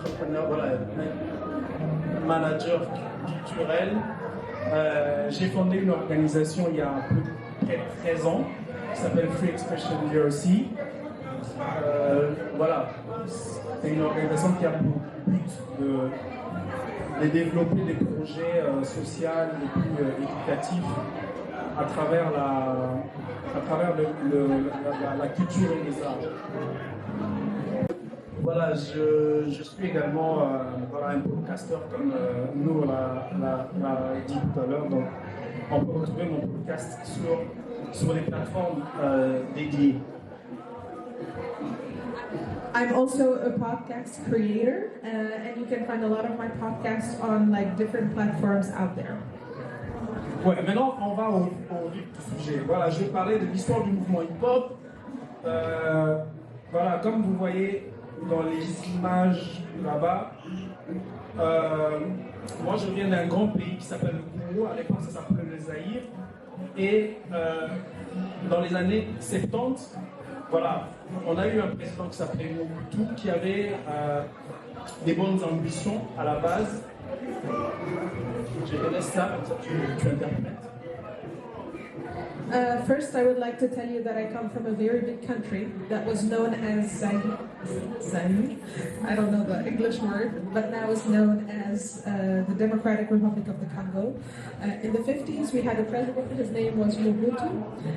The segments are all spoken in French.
entrepreneur, voilà, manager culturel. J'ai fondé une organisation il y a près de 13 ans qui s'appelle Free Expression Jersey. Voilà, c'est une organisation qui a pour but de développer des projets sociaux et plus éducatifs à travers la culture et les arts. Voilà, je suis également voilà, un podcasteur comme nous l'a dit tout à l'heure. Donc, on peut retrouver mon podcast sur les plateformes dédiées. I'm also a podcast creator, and you can find a lot of my podcasts on like different platforms out there. Ouais, maintenant on va au vif du sujet. Voilà, je vais parler de l'histoire du mouvement hip-hop. Voilà, comme vous voyez dans les images là-bas, moi je viens d'un grand pays qui s'appelle le Congo. À l'époque, ça s'appelait le Zaïre. Et dans les années 70, voilà, on a eu un président qui s'appelait Mobutu qui avait des bonnes ambitions à la base. Je te laisse ça, comme ça tu interprètes. First, I would like to tell you that I come from a very big country that was known as Zaire. I don't know the English word, but now is known as the Democratic Republic of the Congo. In the 50s, we had a president, his name was Mobutu,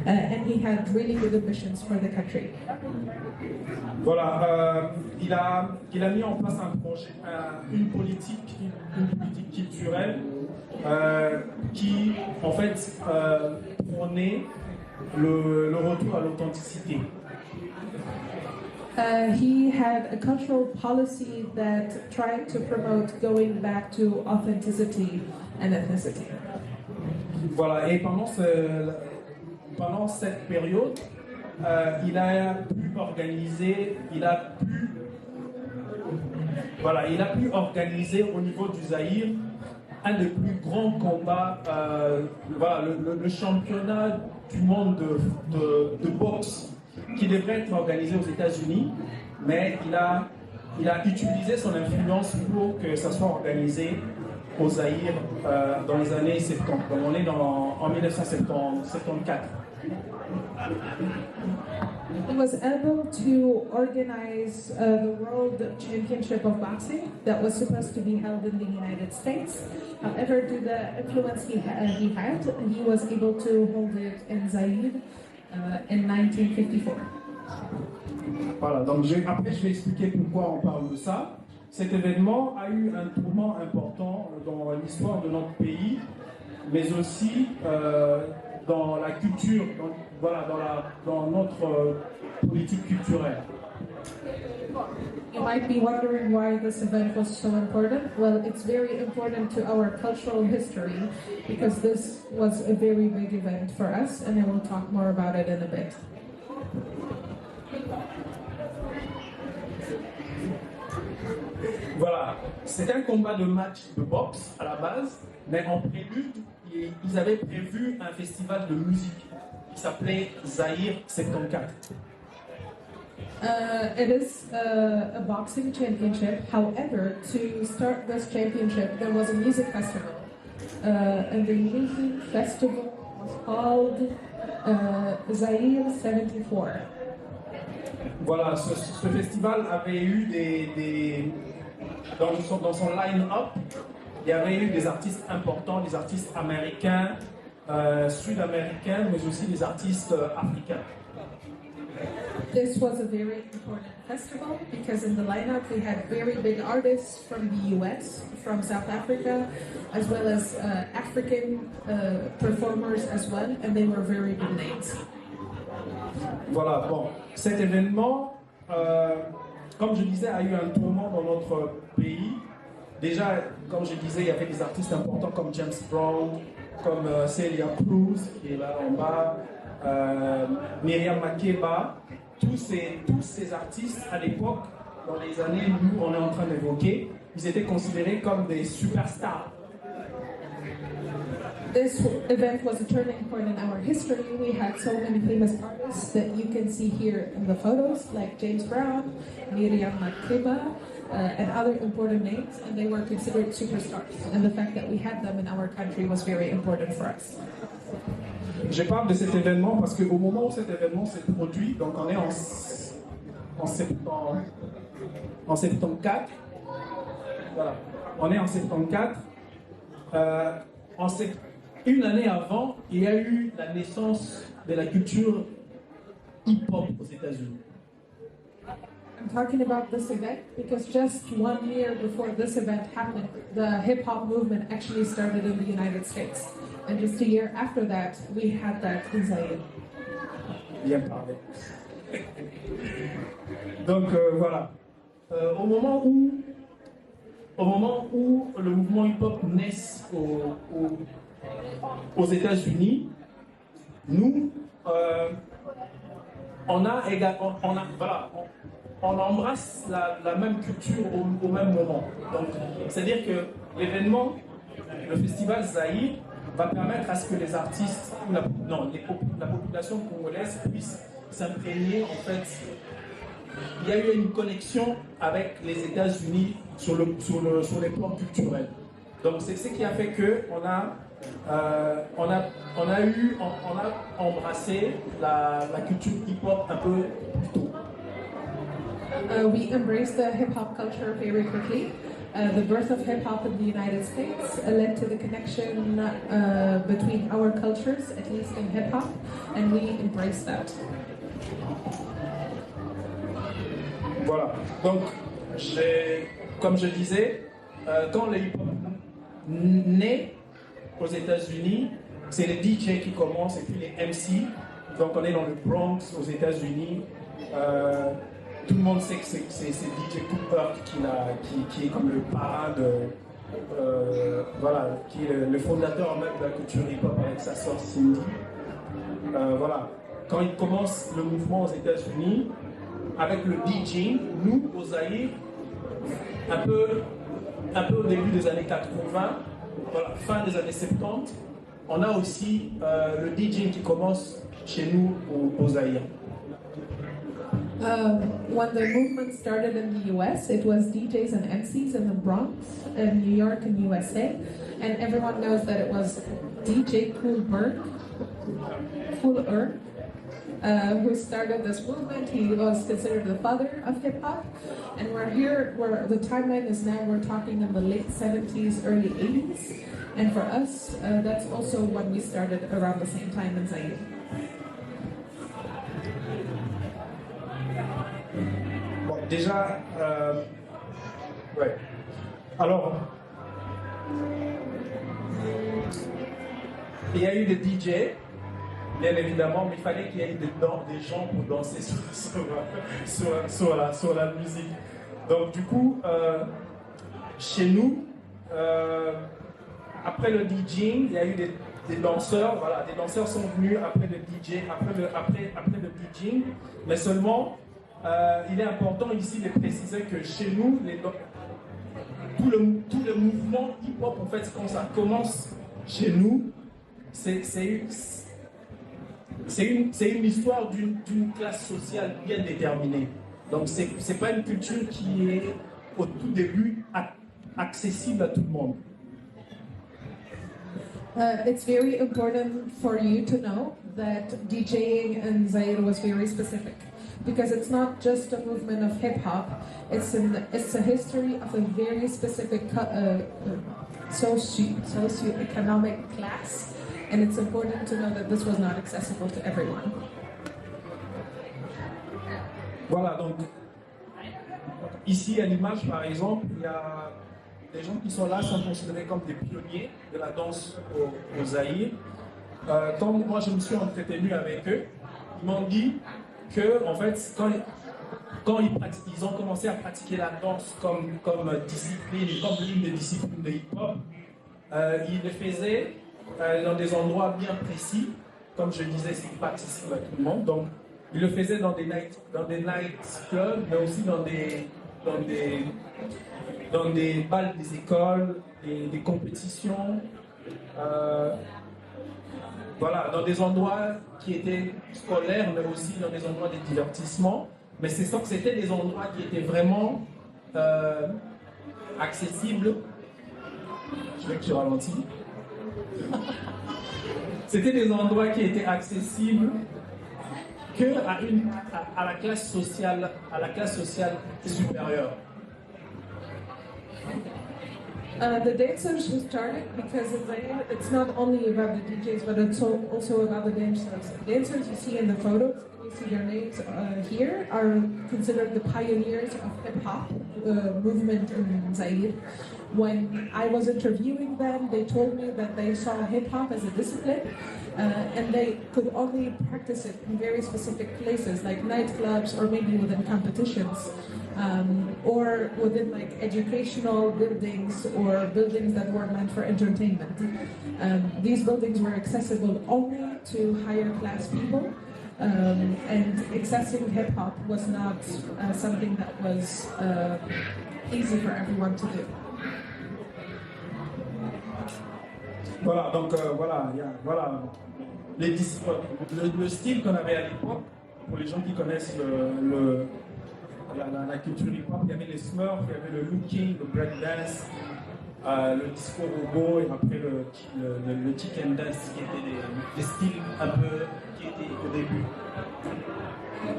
and he had really good ambitions for the country. Voilà, il a mis en place un projet, une politique culturelle qui, en fait, prônait le retour à l'authenticité. He had a cultural policy that tried to promote going back to authenticity and ethnicity. Voilà, et pendant cette période, il a pu organiser, il a pu organiser au niveau du Zaïre un des plus grands combats, voilà, le championnat du monde de boxe qui devrait être organisé aux États-Unis, mais il a utilisé son influence pour que ça soit organisé au Zaïre dans les années 70. Donc on est en 1974. He was able to organize the World Championship of Boxing that was supposed to be held in the United States. However, due to the influence he had, he was able to hold it in Zaire in 1954. Voilà, donc après je vais expliquer pourquoi on parle de ça. Cet événement a eu un tournant important dans l'histoire de notre pays, mais aussi dans la culture, dans notre politique culturelle. You might be wondering why this event was so important. Well, it's very important to our cultural history because this was a very big event for us, and I will talk more about it in a bit. Voilà, c'était un combat de match de boxe à la base, mais en prélude, ils avaient prévu un festival de musique qui s'appelait Zaïre 74. It is a boxing championship. However, to start this championship, there was a music festival. And the music festival was called Zaire 74. Voilà, ce festival avait eu dans son line-up, il y avait eu des artistes importants, des artistes américains, sud-américains, mais aussi des artistes africains. This was a very important festival because in the lineup we had very big artists from the US, from South Africa, as well as African performers as well, and they were very big names. Voilà, bon, cet événement, comme je disais, a eu un tournant dans notre pays. Déjà, comme je disais, il y avait des artistes importants comme James Brown, comme Celia Cruz, qui est là en bas, Myriam Makeba. Tous ces artistes, à l'époque, dans les années où on est en train d'évoquer, ils étaient considérés comme des superstars. This event was a turning point in our history. We had so many famous artists that you can see here in the photos, like James Brown, Miriam Makeba, and other important names, and they were considered superstars. And the fact that we had them in our country was very important for us. Je parle de cet événement parce qu'au moment où cet événement s'est produit, donc on est en 74, voilà, on est en 74, une année avant, il y a eu la naissance de la culture hip-hop aux États-Unis. I'm talking about this event because just 1 year before this event happened, the hip-hop movement actually started in the United States. And just a year after that, we had that in Zaire. Bien parlé. Donc voilà. Au moment où le mouvement hip-hop naît aux États-Unis, nous, on embrasse la même culture au même moment. Donc, c'est-à-dire que l'événement, le festival Zaïre, va permettre à ce que les artistes, la population congolaise puisse s'imprégner. En fait, il y a eu une connexion avec les États-Unis sur les plans culturels. Donc c'est ce qui a fait que on a embrassé la culture hip-hop un peu plus tôt. We embraced the hip-hop culture very quickly. The birth of hip-hop in the United States led to the connection between our cultures, at least in hip-hop, and we embraced that. Voilà, donc comme je disais, quand le hip-hop naît aux États-Unis, c'est les DJ qui commencent et puis les MC. Donc on est dans le Bronx aux États-Unis. Tout le monde sait que c'est DJ Cooper qui est comme le parrain qui est le fondateur même de la culture hip-hop avec sa sœur Cindy. Voilà, quand il commence le mouvement aux États-Unis, avec le DJing, nous, au Zaïre, un peu au début des années 80, voilà, fin des années 70, on a aussi le DJing qui commence chez nous au Zaïre. When the movement started in the US, it was DJs and MCs in the Bronx, in New York and USA, and everyone knows that it was DJ Kool Herc, who started this movement. He was considered the father of hip-hop, and we're here where the timeline is now. We're talking in the late 70s, early 80s, and for us, that's also when we started around the same time in Zaire. Bon, déjà, ouais. Alors, il y a eu des DJ, bien évidemment, mais il fallait qu'il y ait des gens pour danser sur la musique. Donc, du coup, chez nous, après le DJing, il y a eu des danseurs. Voilà, des danseurs sont venus après le DJ, après le DJing, mais seulement. Il est important ici de préciser que chez nous, tout le mouvement hip-hop, en fait, quand ça commence chez nous, c'est une histoire d'une classe sociale bien déterminée. Donc, c'est pas une culture qui est au tout début accessible à tout le monde. It's very important for you to know that DJing in Zaire was very specific. Because it's not just a movement of hip-hop, it's a history of a very specific socio-economic class, and it's important to know that this was not accessible to everyone. Voilà, donc, ici à l'image par exemple, il y a des gens qui sont là, sont considérés comme des pionniers de la danse au Zaïre. Quand moi je me suis entretenu avec eux, ils m'ont dit que, en fait, quand ils ont commencé à pratiquer la danse comme discipline, comme l'une des disciplines de hip-hop, ils le faisaient dans des endroits bien précis. Comme je disais, c'est pas accessible à tout le monde. Donc, ils le faisaient dans des night clubs, mais aussi dans des balles des écoles, des compétitions. voilà, dans des endroits qui étaient scolaires, mais aussi dans des endroits de divertissement. Mais c'était des endroits qui étaient vraiment accessibles. Je veux que tu ralentis. C'était des endroits qui étaient accessibles à la classe sociale supérieure. The dancers who started, because it's not only about the DJs, but it's also about the dancers. Dancers you see in the photos, you see their names here, are considered the pioneers of hip-hop movement in Zaire. When I was interviewing them, they told me that they saw hip-hop as a discipline, and they could only practice it in very specific places, like nightclubs or maybe within competitions. Or within like educational buildings or buildings that were meant for entertainment. These buildings were accessible only to higher class people, and accessing hip hop was not something that was easy for everyone to do. Voilà, donc voilà le style qu'on avait à l'époque, pour les gens qui connaissent la culture hip-hop, il y avait les Smurfs, il y avait le looking, le breakdance, le disco robot et après le chicken dance qui étaient des styles un peu qui étaient au début.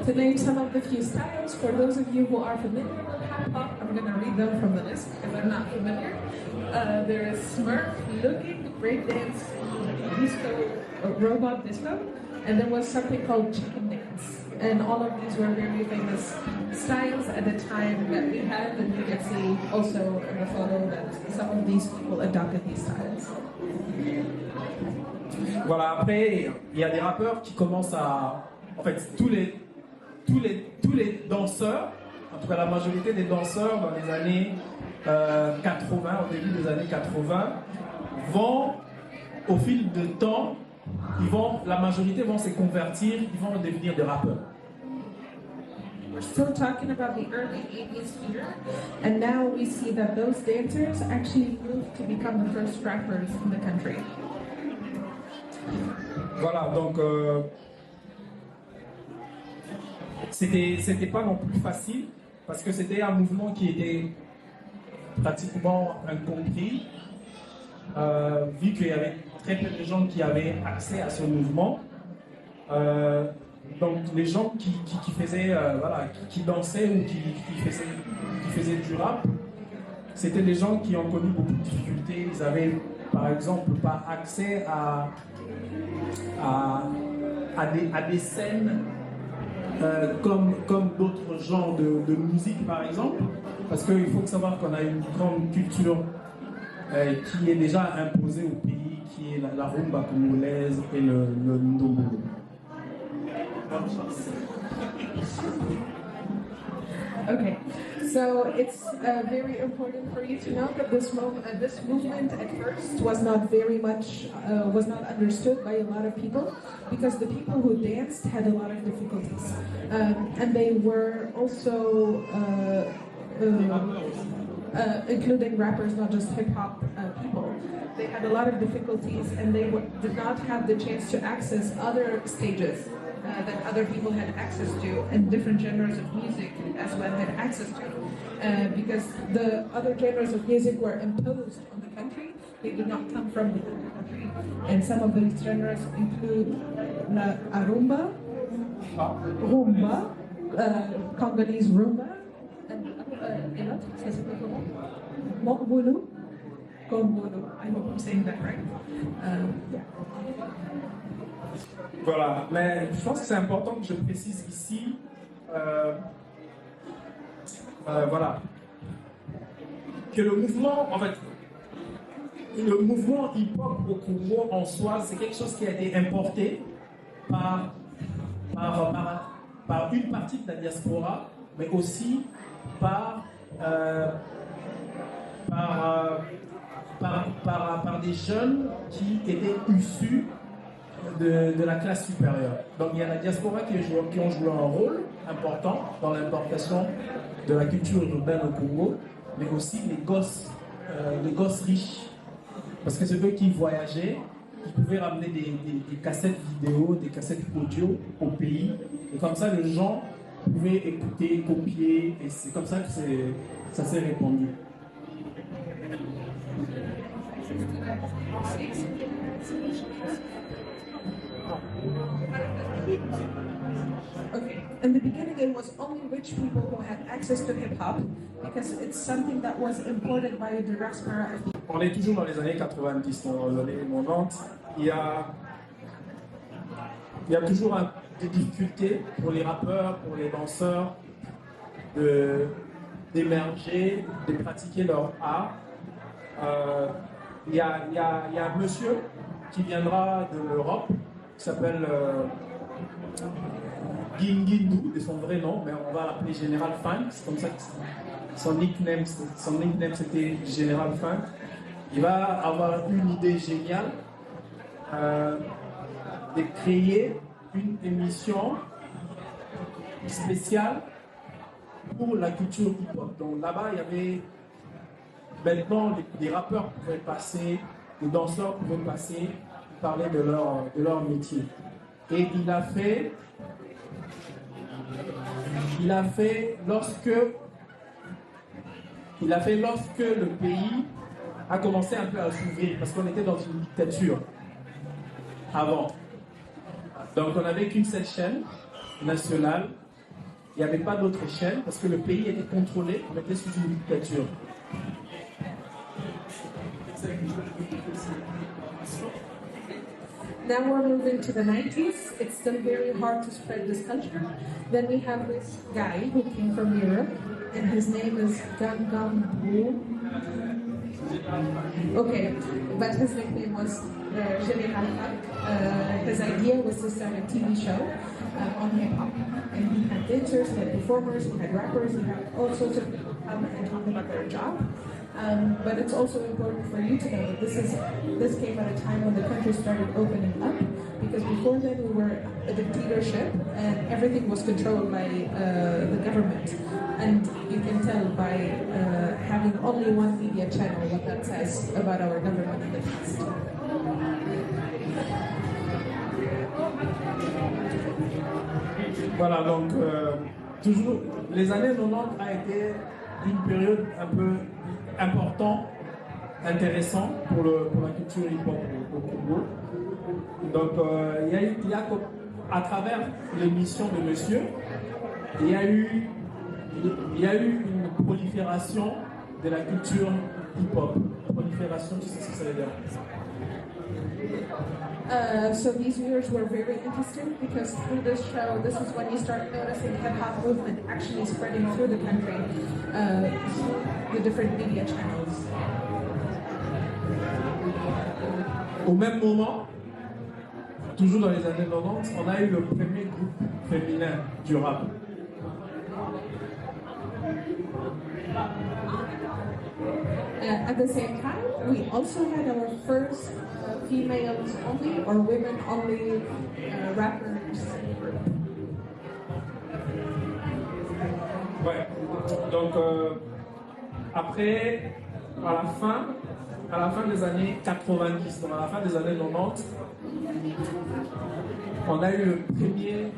To name some of the few styles, for those of you who are familiar with hip-hop, I'm going to read them from the list because I'm not familiar. There is Smurf, looking, breakdance, disco, robot disco, and there was something called chicken dance. And all of these were very famous styles at the time that we had, and you can see also in the photo that some of these people adopted these styles. Voilà, après, il y a des rappeurs qui commencent à... En fait, tous les danseurs, en tout cas la majorité des danseurs dans les années 80, au début des années 80, vont, au fil du temps, la majorité vont se convertir, ils vont devenir des rappeurs. We're still talking about the early 80s here, and now we see that those dancers actually moved to become the first rappers in the country. Voilà, donc c'était pas non plus facile, parce que c'était un mouvement qui était pratiquement incompris, vu qu'il y avait très peu de gens qui avaient accès à ce mouvement. Donc les gens qui faisaient, qui dansaient ou qui faisaient du rap, c'était des gens qui ont connu beaucoup de difficultés. Ils avaient par exemple pas accès à des scènes comme d'autres genres de musique par exemple, parce qu'il faut savoir qu'on a une grande culture qui est déjà imposée au pays, qui est la rumba congolaise et le ndombolo. Okay, so it's very important for you to know that this movement at first was not very much was not understood by a lot of people, because the people who danced had a lot of difficulties, and they were also including rappers, not just hip hop people. They had a lot of difficulties, and they did not have the chance to access other stages that other people had access to, and different genres of music as well had access to, because the other genres of music were imposed on the country. They did not come from the country, and some of these genres include la rumba, Congolese rumba, and Mokbulu, Kombulu. I hope I'm saying that right. Yeah. Voilà, mais je pense que c'est important que je précise ici, voilà, que le mouvement, en fait, le mouvement hip-hop au Congo en soi, c'est quelque chose qui a été importé par une partie de la diaspora, mais aussi par des jeunes qui étaient issus de la classe supérieure. Donc il y a la diaspora qui ont joué un rôle important dans l'importation de la culture urbaine au Congo, mais aussi les gosses riches, parce que c'est eux qui voyageaient qui pouvaient ramener des cassettes vidéo, des cassettes audio au pays. Et comme ça, les gens pouvaient écouter, copier, et c'est comme ça que ça s'est répandu. Okay. In the beginning, it was only rich people who had access to hip hop because it's something that was imported by the diaspora of the. On est toujours dans les années 90, dans les années 90. Il y a toujours des difficultés pour les rappeurs, pour les danseurs, d'émerger, de pratiquer leur art. Il y a un monsieur qui viendra de l'Europe, qui s'appelle Gingindu, de son vrai nom, mais on va l'appeler Général Funk, c'est comme ça que son nickname c'était Général Funk. Il va avoir une idée géniale de créer une émission spéciale pour la culture hip-hop. Donc là-bas, il y avait maintenant des rappeurs pouvaient passer, des danseurs pouvaient passer, parler de leur métier. Et il a fait lorsque le pays a commencé un peu à s'ouvrir, parce qu'on était dans une dictature avant. Donc on n'avait qu'une seule chaîne nationale, il n'y avait pas d'autres chaînes, parce que le pays était contrôlé, on était sous une dictature. Now we're moving to the 90s. It's still very hard to spread this culture. Then we have this guy who came from Europe, and his name is Gangnam Boo. Okay, but his nickname was General Funk. His idea was to start a TV show on hip hop, and he had dancers, he had performers, he had rappers, he had all sorts of people come and talk about their job. But it's also important for you to know that this came at a time when the country started opening up, because before then we were a dictatorship and everything was controlled by the government. And you can tell by having only one media channel what that says about our government in the past. Voilà, donc toujours, les années 90 a été une période un peu importante, intéressante pour la culture hip-hop au Congo. Donc il y a à travers l'émission de Monsieur, il y a eu une prolifération de la culture hip-hop. Prolifération, tu sais ce que ça veut dire? So these years were very interesting because through this show, this is when you start noticing hip-hop movement actually spreading through the country, the different media channels. Au même moment, toujours dans les années 90, on a eu le premier groupe féminin du rap. At the same time, we also had our first females only or women only rappers group. Ouais. Donc après, à la fin des années 90, donc à la fin des années 90, on a eu le premier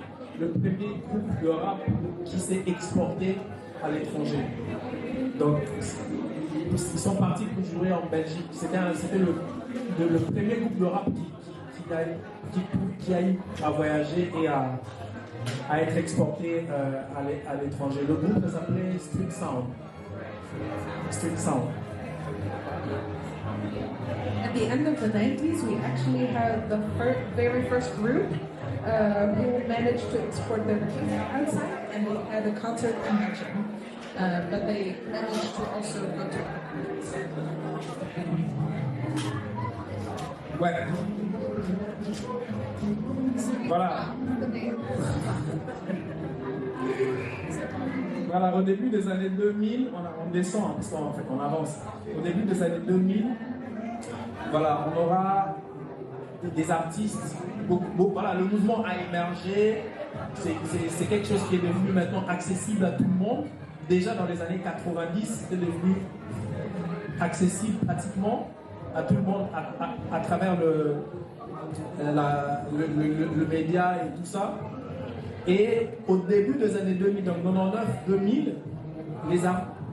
groupe de rap qui s'est exporté à l'étranger. Donc ils sont partis pour jouer en Belgique. C'était le premier groupe de rap qui a eu à voyager et à être exporté à l'étranger. Le groupe s'appelait Street Sound. Street Sound. At the end of the 90s, we actually had the very first group who managed to export their music outside, and they had a concert in Belgium. But they managed to also go to Ouais. Voilà. Voilà, au début des années 2000, on descend, parce qu'en fait on avance. Au début des années 2000, voilà, on aura des artistes. Voilà, le mouvement a émergé. C'est quelque chose qui est devenu maintenant accessible à tout le monde. Déjà dans les années 90, c'était devenu accessible pratiquement. à tout le monde à travers le média et tout ça. Et au début des années 2000, donc 99-2000,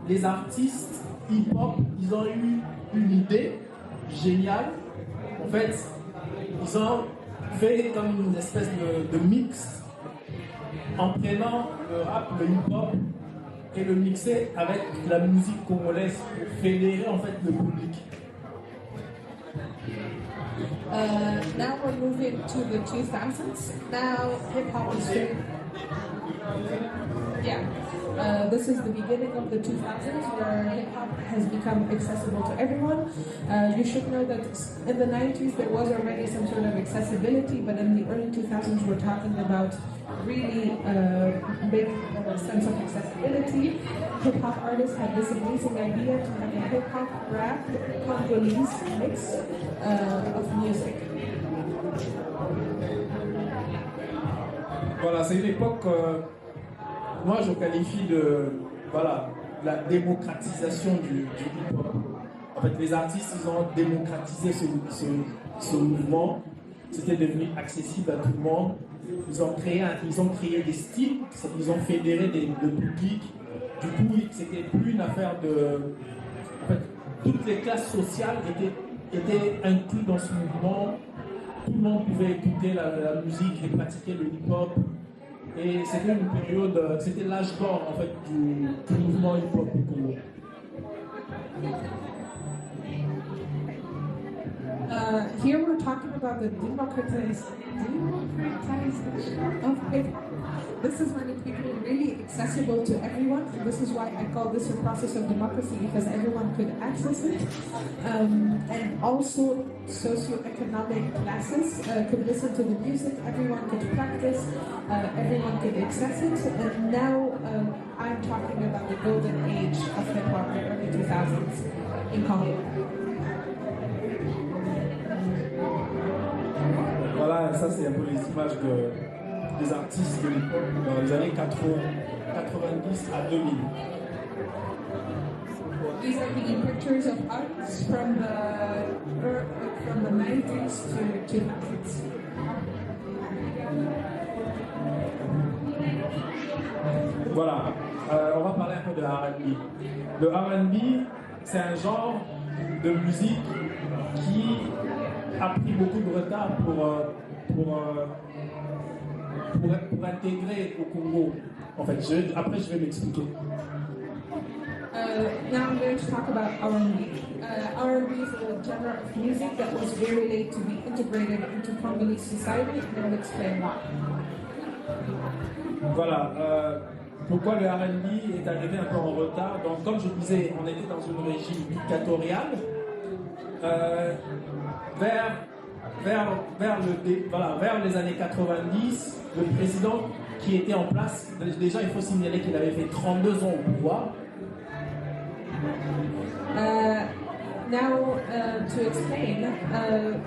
les artistes hip-hop, ils ont eu une idée géniale. En fait, ils ont fait comme une espèce de mix en prenant le rap, le hip-hop et le mixer avec la musique congolaise pour fédérer en fait le public. Now we're moving to the 2000s. Now hip hop is very, this is the beginning of the 2000s where hip hop has become accessible to everyone. You should know that in the 90s there was already some sort of accessibility, but in the early 2000s we're talking about really big sense of accessibility. Hip hop artists had this amazing idea to have a hip hop rap Congolese mix of music. Voilà, c'est une époque, moi je qualifie de la démocratisation du hip-hop. En fait, les artistes, ils ont démocratisé ce mouvement. C'était devenu accessible à tout le monde. Ils ont créé des styles, ils ont fédéré le public. Du coup, c'était plus une affaire de... En fait, toutes les classes sociales étaient incluses dans ce mouvement. Tout le monde pouvait écouter la musique et pratiquer le hip-hop. Et c'était une période, c'était l'âge d'or en fait du mouvement hip-hop du Congo. Here we're talking about the democratization of hip hop. This is when it became really accessible to everyone, and this is why I call this a process of democracy, because everyone could access it, and also socioeconomic classes could listen to the music, everyone could practice, everyone could access it, and now I'm talking about the golden age of hip hop, the early 2000s in Congo. Voilà, ça c'est un peu les images des artistes de l'époque dans les années 90 à 2000. These are the pictures of artists from the 90s to 2000s. Voilà, on va parler un peu de R&B. Le R&B, c'est un genre de musique qui a pris beaucoup de retard pour intégrer au Congo. En fait, après je vais m'expliquer. Now I'm going to talk about R&B. R&B is a genre of music that was very late to be integrated into Congolese society, and I'll explain why. Voilà. Pourquoi le R&B est arrivé un peu en retard? Donc, comme je disais, on était dans une régime dictatoriale. Vers les années 90, le président qui était en place, déjà il faut signaler qu'il avait fait 32 ans au pouvoir. Now, to explain,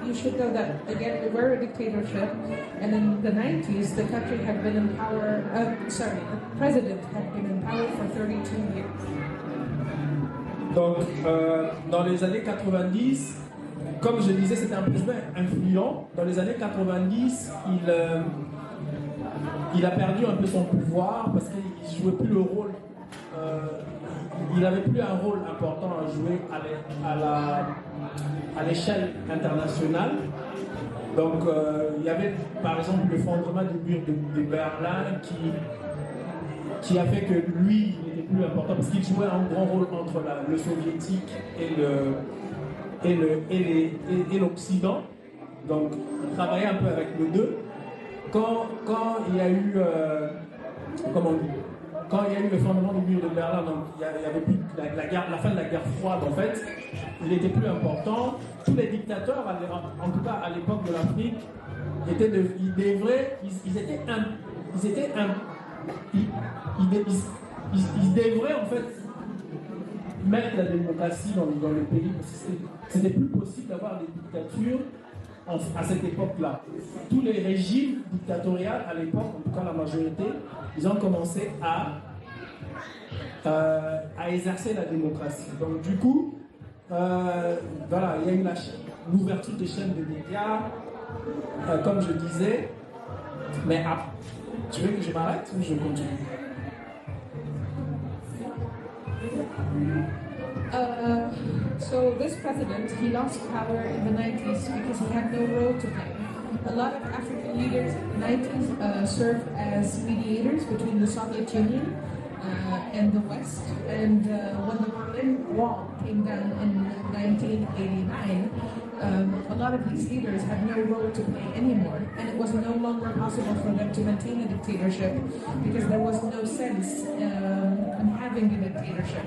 you should know that, again, we were a dictatorship, and in the 90s, the country had been in power, the president had been in power for 32 years. Donc, dans les années 90, comme je disais, c'était un président influent. Dans les années 90, il a perdu un peu son pouvoir parce qu'il ne jouait plus le rôle. Il n'avait plus un rôle important à jouer à l'échelle internationale. Donc, il y avait par exemple l'effondrement du mur de Berlin qui a fait que lui, il n'était plus important parce qu'il jouait un grand rôle entre le soviétique et l'Occident. Donc, il travaillait un peu avec les deux. Quand il y a eu, quand il y a eu le fondement du mur de Berlin, donc il y avait plus la fin de la guerre froide en fait, il n'était plus important. Tous les dictateurs, en tout cas à l'époque de l'Afrique, ils devraient en fait mettre la démocratie dans le pays parce que c'était plus possible d'avoir des dictatures à cette époque-là. Tous les régimes dictatoriaux à l'époque, en tout cas la majorité, ils ont commencé à exercer la démocratie. Donc du coup, voilà, il y a eu l'ouverture des chaînes de médias, comme je disais. Mais tu veux que je m'arrête ou je continue? So this president, he lost power in the 90s because he had no role to play. A lot of African leaders in the 90s served as mediators between the Soviet Union and the West. And when the Berlin Wall came down in 1989, a lot of these leaders had no role to play anymore, and it was no longer possible for them to maintain a dictatorship because there was no sense in having a dictatorship,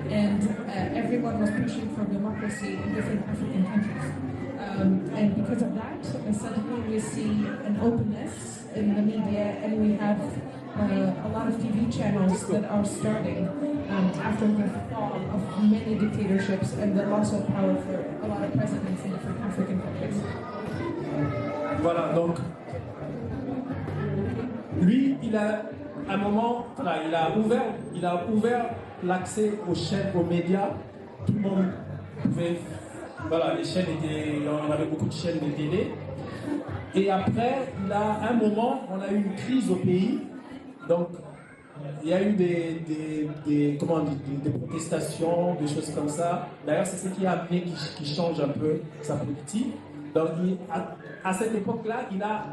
and everyone was pushing for democracy in different African countries. And because of that, suddenly we see an openness in the media, and we have a lot of TV channels that are starting after the fall of many dictatorships and the loss of power for a lot of presidents in different African countries. Voilà, donc lui, il a à un moment, voilà, il a ouvert l'accès aux chaînes, aux médias. Tout le monde pouvait, voilà, les chaînes étaient, on avait beaucoup de chaînes de télé. Et après, à un moment, on a eu une crise au pays. Donc, il y a eu des protestations, des choses comme ça. D'ailleurs, c'est ce qui a amené qui change un peu sa politique. Donc, à cette époque-là, il a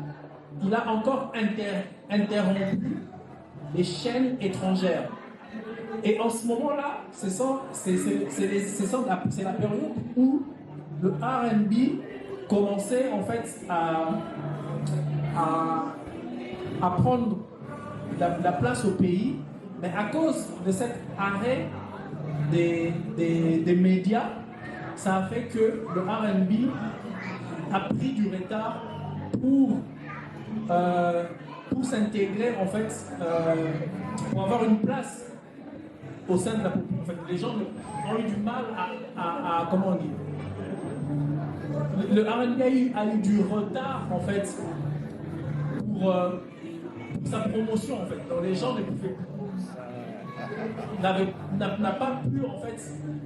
encore interrompu les chaînes étrangères. Et en ce moment-là, c'est la période où le R&B commençait en fait à prendre la place au pays, mais à cause de cet arrêt des médias, ça a fait que le R&B a pris du retard pour s'intégrer en fait, pour avoir une place au sein de la population. En fait, les gens ont eu du mal à comment on dit, le R&B a eu du retard en fait pour sa promotion en fait. Donc les gens ne pouvaient n'a pas pu en fait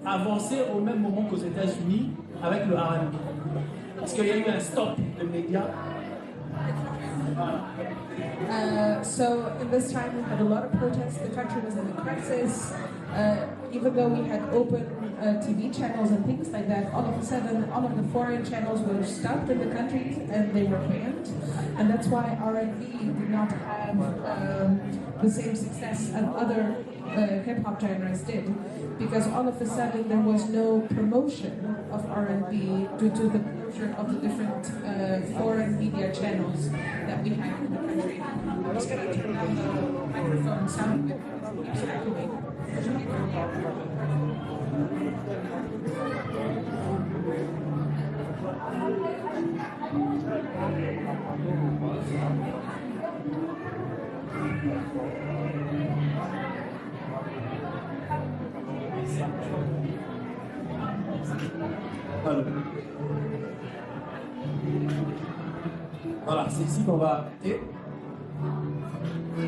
avancer au même moment qu'aux États-Unis avec le R&B. Parce qu'il y a eu un stop de médias. So in this time we had a lot of protests. The country was in a crisis. Even though we had open TV channels and things like that, all of a sudden all of the foreign channels were stopped in the country and they were banned. And that's why R&B did not have the same success as other hip-hop genres did. Because all of a sudden there was no promotion of R&B due to the closure of the different foreign media channels that we have in the country. I'm just going to turn down the microphone sound because it keeps echoing. Voilà, c'est ici qu'on va arrêter.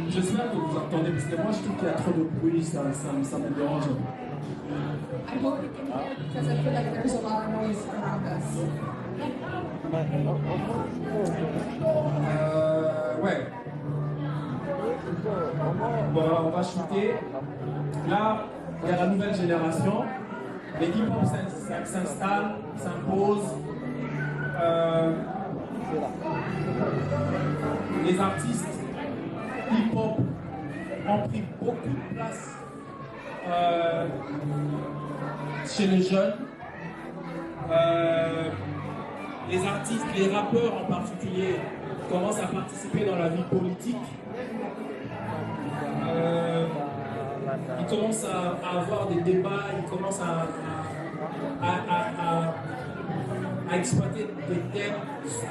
J'espère que vous entendez, parce que moi je trouve qu'il y a trop de bruit, ça me dérange. I hope you can hear because I feel like there's a lot of noise around us. Ouais. Bon, alors on va shooter. Là, il y a la nouvelle génération. Les hip-hop s'installent, s'imposent. Les artistes hip-hop ont pris beaucoup de place chez les jeunes. Les artistes, les rappeurs en particulier, commencent à participer dans la vie politique. Ils commencent à avoir des débats, ils commencent à exploiter des thèmes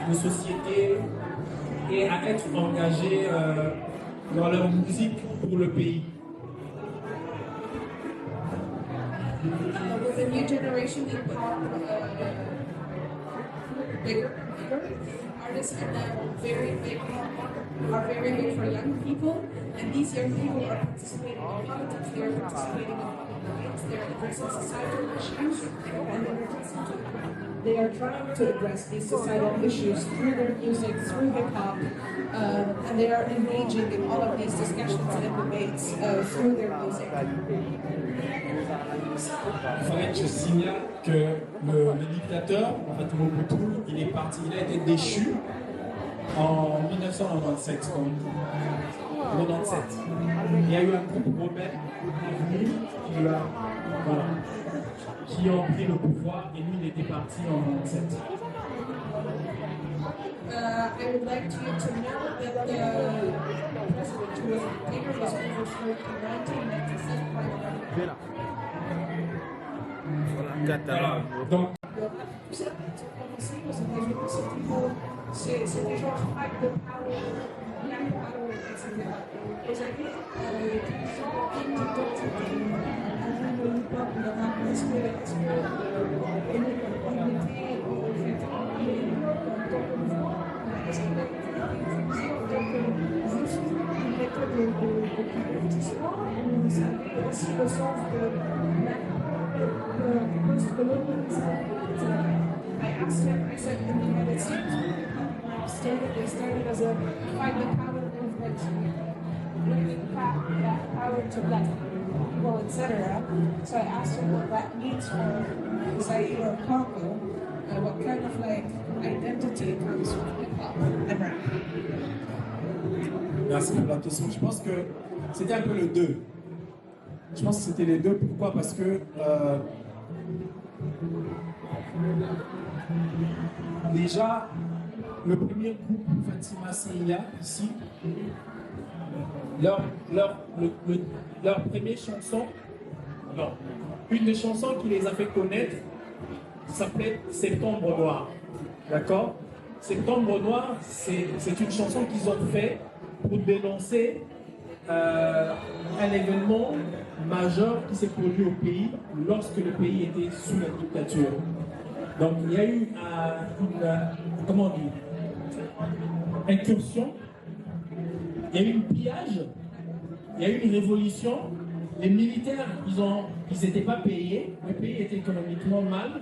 de société et à être engagés dans leur musique pour le pays. With the new generation hip hop, bigger artists are now very big for young people, and these young people are participating in politics, they are participating in human rights, they are addressing societal issues, and they are trying to address these societal issues through their music, through hip hop, and they are engaging in all of these discussions and debates through their music. Il faudrait que je signale que le dictateur, Fatou Mobutu, il est parti, il a été déchu en 1997. En 97. Il y a eu un groupe rebelle qui a pris le pouvoir et lui il était parti en 97. I would like you to know that the president who was a dictator was overthrown in 1997 by the Voilà. Donc, c'était genre fight the power, black power, etc. Aujourd'hui, les gens qui avant le hip-hop, le rap, est-ce que l'unité au fait est-ce qu'il y a juste une méthode de divertissement ou vous savez aussi le sens de post-colonialism? I asked him, I said, in the United States, they started as a fight the power movement, bringing back that power to black people, etc. So I asked him what that means for Zaire or Congo, what kind of like identity comes from hip hop and rap. Merci pour la question. Je pense que c'était un peu le deux. Je pense que c'était les deux. Pourquoi? Parce que déjà, le premier groupe Fatima CIA ici, leur première chanson, non, une des chansons qui les a fait connaître s'appelait Septembre Noir. D'accord? Septembre Noir, c'est une chanson qu'ils ont fait pour dénoncer un événement majeur qui s'est produit au pays lorsque le pays était sous la dictature. Donc il y a eu comment dire, incursion, il y a eu un pillage, il y a eu une révolution. Les militaires, ils n'étaient pas payés, le pays était économiquement mal.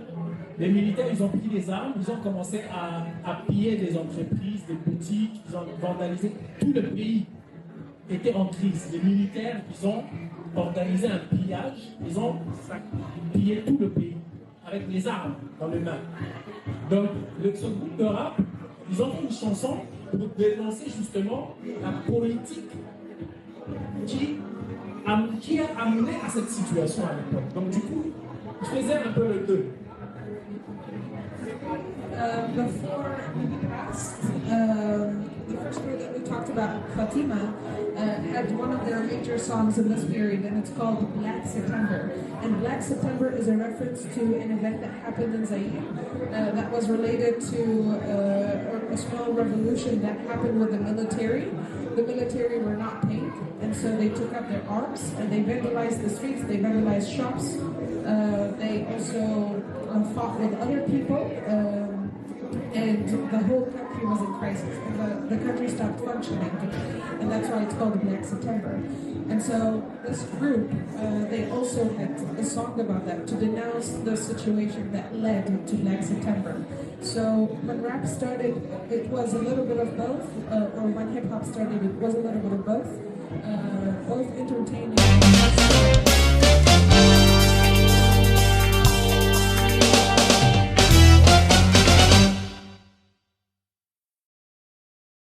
Les militaires, ils ont pris des armes, ils ont commencé à piller des entreprises, des boutiques, ils ont vandalisé. Tout le pays était en crise. Les militaires, ils ont organisé un pillage, ils ont pillé tout le pays avec les armes dans les mains. Donc, ce groupe de rap, ils ont fait une chanson pour dénoncer justement la politique qui a amené à cette situation à l'époque. Donc, du coup, je faisais un peu le deux. Before we passed, the first group that we talked about, Fatima, had one of their major songs in this period, and it's called Black September. And Black September is a reference to an event that happened in Zaire that was related to a small revolution that happened with the military. The military were not paid, and so they took up their arms and they vandalized the streets, they vandalized shops. They also fought with other people. And the whole country was in crisis. And the country stopped functioning, and that's why it's called Black September. And so this group, they also had a song about that to denounce the situation that led to Black September. So when rap started, it was a little bit of both, or when hip hop started, it was a little bit of both entertaining.